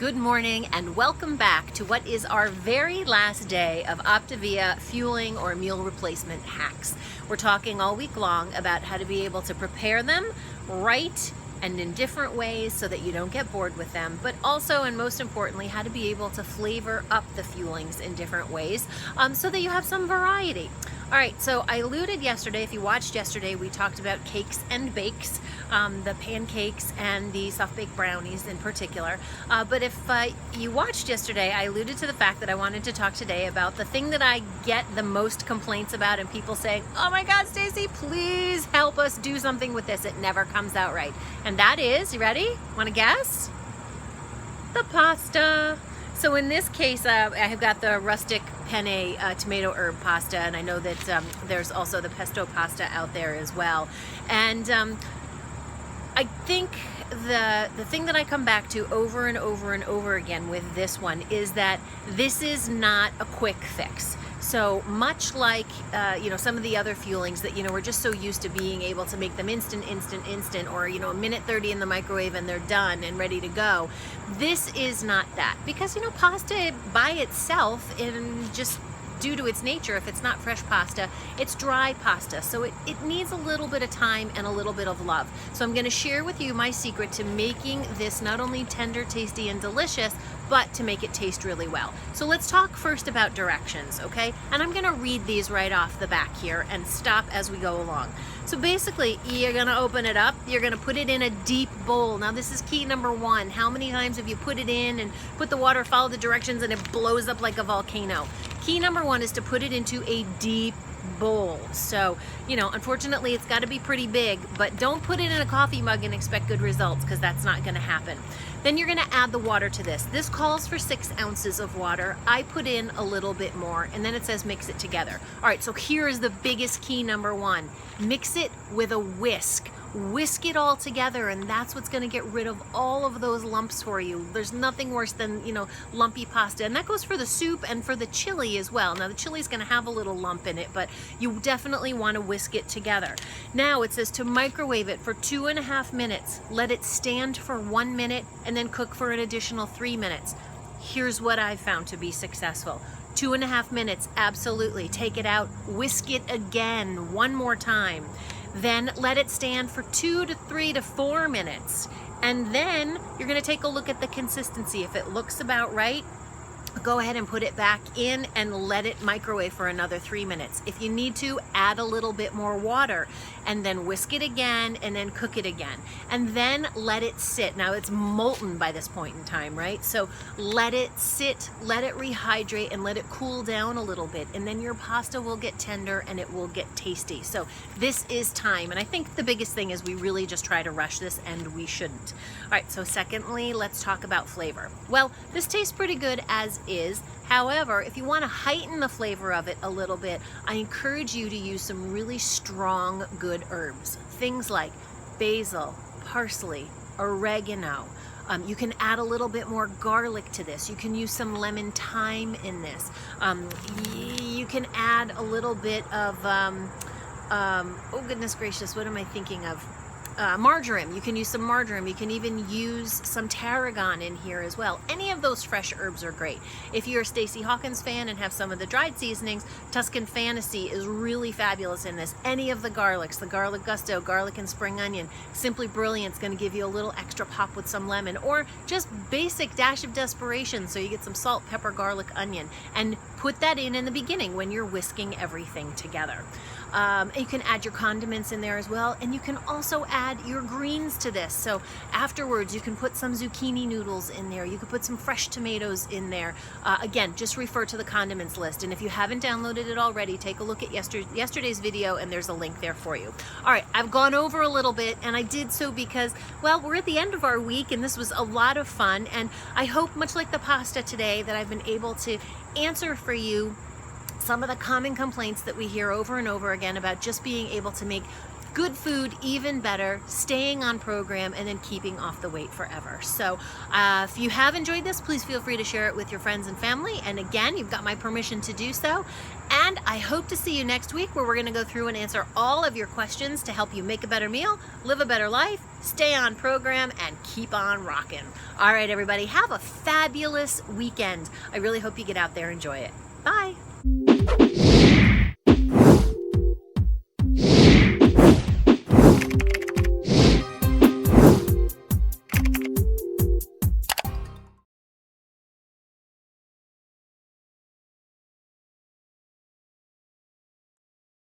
Good morning and welcome back to what is our very last day of Optavia fueling or meal replacement hacks. We're talking all week long about how to be able to prepare them right and in different ways so that you don't get bored with them, but also, and most importantly, how to be able to flavor up the fuelings in different ways so that you have some variety. All right, so I alluded yesterday, if you watched yesterday, we talked about cakes and bakes, the pancakes and the soft-baked brownies in particular. But if you watched yesterday, I alluded to the fact that I wanted to talk today about the thing that I get the most complaints about and people saying, oh my God, Stacey, please help us do something with this. It never comes out right. And that is, you ready? Want to guess? The pasta. So in this case, I have got the rustic penne tomato herb pasta, and I know that there's also the pesto pasta out there as well. And I think the thing that I come back to over and over and over again with this one is that this is not a quick fix. So much like some of the other fuelings that we're just so used to being able to make them instant, or a minute 30 in the microwave and they're done and ready to go. This is not that, because pasta by itself, and just due to its nature, if it's not fresh pasta, it's dry pasta. So it needs a little bit of time and a little bit of love. So I'm going to share with you my secret to making this not only tender, tasty, and delicious, but to make it taste really well. So let's talk first about directions, okay? And I'm going to read these right off the back here and stop as we go along. So basically, you're going to open it up, you're going to put it in a deep bowl. Now this is key number one. How many times have you put it in and put the water, follow the directions, and it blows up like a volcano? Key number one is to put it into a deep bowl. So, unfortunately it's got to be pretty big, but don't put it in a coffee mug and expect good results, because that's not going to happen. Then you're going to add the water to this. This calls for 6 ounces of water. I put in a little bit more, and then it says mix it together. All right, so here is the biggest key number one. Mix it with a whisk. Whisk it all together, and that's what's going to get rid of all of those lumps for you. There's nothing worse than, lumpy pasta, and that goes for the soup and for the chili as well. Now the chili is going to have a little lump in it, but you definitely want to whisk it together. Now it says to microwave it for 2.5 minutes. Let it stand for 1 minute and then cook for an additional 3 minutes. Here's what I've found to be successful. 2.5 minutes, absolutely. Take it out, whisk it again one more time. Then let it stand for 2 to 3 to 4 minutes. And then you're going to take a look at the consistency. If it looks about right, go ahead and put it back in and let it microwave for another 3 minutes. If you need to, add a little bit more water and then whisk it again and then cook it again. And then let it sit. Now it's molten by this point in time, right? So let it sit, let it rehydrate, and let it cool down a little bit. And then your pasta will get tender and it will get tasty. So this is time. And I think the biggest thing is we really just try to rush this, and we shouldn't. All right, so secondly, let's talk about flavor. Well, this tastes pretty good as is. However, if you want to heighten the flavor of it a little bit, I encourage you to use some really strong, good herbs. Things like basil, parsley, oregano. You can add a little bit more garlic to this. You can use some lemon thyme in this. You can add a little bit of, oh goodness gracious, what am I thinking of? Marjoram. You can use some marjoram. You can even use some tarragon in here as well. Any of those fresh herbs are great. If you're a Stacey Hawkins fan and have some of the dried seasonings, Tuscan Fantasy is really fabulous in this. Any of the garlics, the garlic gusto, garlic and spring onion, Simply Brilliant's going to give you a little extra pop with some lemon, or just basic dash of desperation, so you get some salt, pepper, garlic, onion, and put that in the beginning when you're whisking everything together. You can add your condiments in there as well, and you can also add your greens to this. So afterwards, you can put some zucchini noodles in there. You could put some fresh tomatoes in there. Again, just refer to the condiments list. And if you haven't downloaded it already, take a look at yesterday's video, and there's a link there for you. All right, I've gone over a little bit, and I did so because, well, we're at the end of our week, and this was a lot of fun. And I hope, much like the pasta today, that I've been able to answer for you some of the common complaints that we hear over and over again about just being able to make good food even better, staying on program, and then keeping off the weight forever. So if you have enjoyed this, please feel free to share it with your friends and family. And again, you've got my permission to do so. And I hope to see you next week, where we're going to go through and answer all of your questions to help you make a better meal, live a better life, stay on program, and keep on rocking. All right, everybody, have a fabulous weekend. I really hope you get out there and enjoy it. Bye.